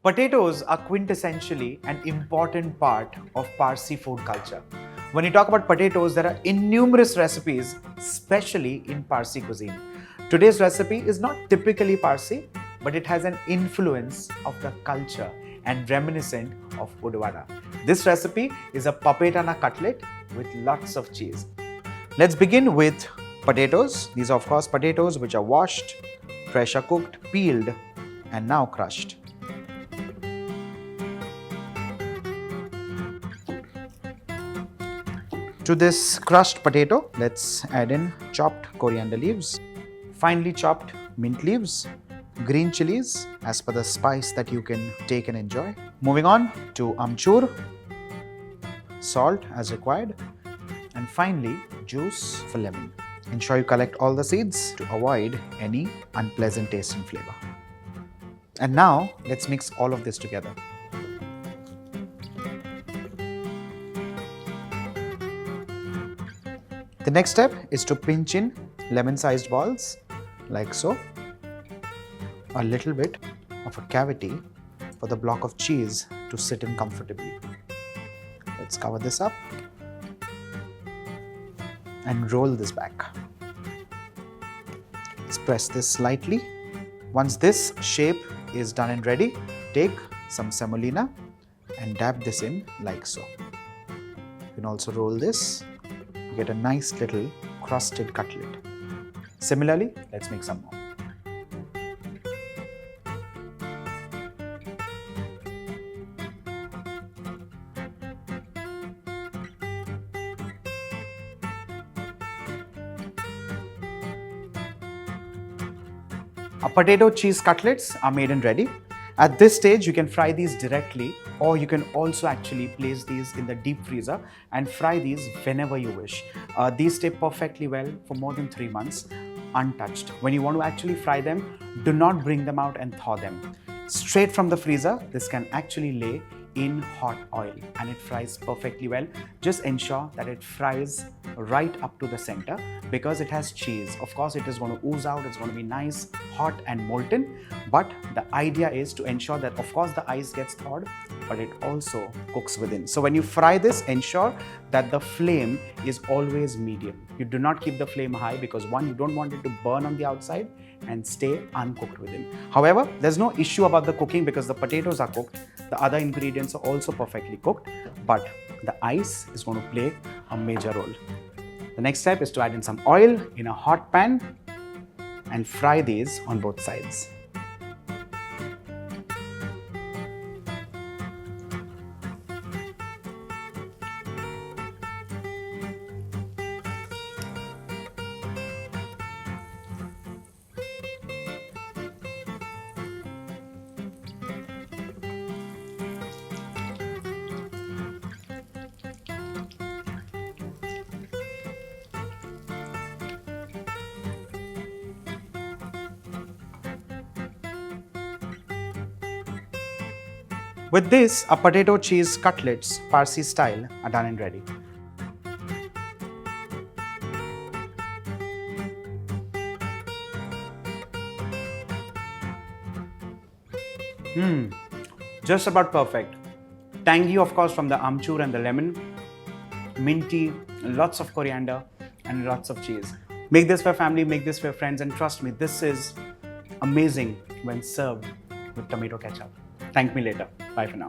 Potatoes are quintessentially an important part of Parsi food culture. When you talk about potatoes, there are innumerous recipes, especially in Parsi cuisine. Today's recipe is not typically Parsi, but it has an influence of the culture and reminiscent of Udvada. This recipe is a papetana cutlet with lots of cheese. Let's begin with potatoes. These are of course potatoes which are washed, pressure cooked, peeled, and now crushed. To this crushed potato, let's add in chopped coriander leaves, finely chopped mint leaves, green chilies as per the spice that you can take and enjoy. Moving on to amchur, salt as required, and finally juice for lemon. Ensure you collect all the seeds to avoid any unpleasant taste and flavor. And now let's mix all of this together. The next step is to pinch in lemon-sized balls like so. A little bit of a cavity for the block of cheese to sit in comfortably. Let's cover this up and roll this back. Let's press this slightly. Once this shape is done and ready, take some semolina and dab this in like so. You can also roll this. You get a nice little crusted cutlet. Similarly, let's make some more. Our potato cheese cutlets are made and ready. At this stage, you can fry these directly, or you can also actually place these in the deep freezer and fry these whenever you wish. These stay perfectly well for more than 3 months, untouched. When you want to actually fry them, do not bring them out and thaw them. Straight from the freezer, this can actually lay in hot oil and it fries perfectly well. Just ensure that it fries right up to the center because it has cheese. Of course, it is going to ooze out, it's going to be nice, hot and molten. But the idea is to ensure that of course the ice gets thawed, but it also cooks within. So when you fry this, ensure that the flame is always medium. You do not keep the flame high because one, you don't want it to burn on the outside and stay uncooked within. However, there's no issue about the cooking because the potatoes are cooked. The other ingredients are also perfectly cooked, but the ice is going to play a major role. The next step is to add in some oil in a hot pan and fry these on both sides. With this, our potato cheese cutlets, Parsi style, are done and ready. Just about perfect. Tangy, of course, from the amchur and the lemon. Minty, lots of coriander, and lots of cheese. Make this for family, make this for friends, and trust me, this is amazing when served with tomato ketchup. Thank me later. Bye for now.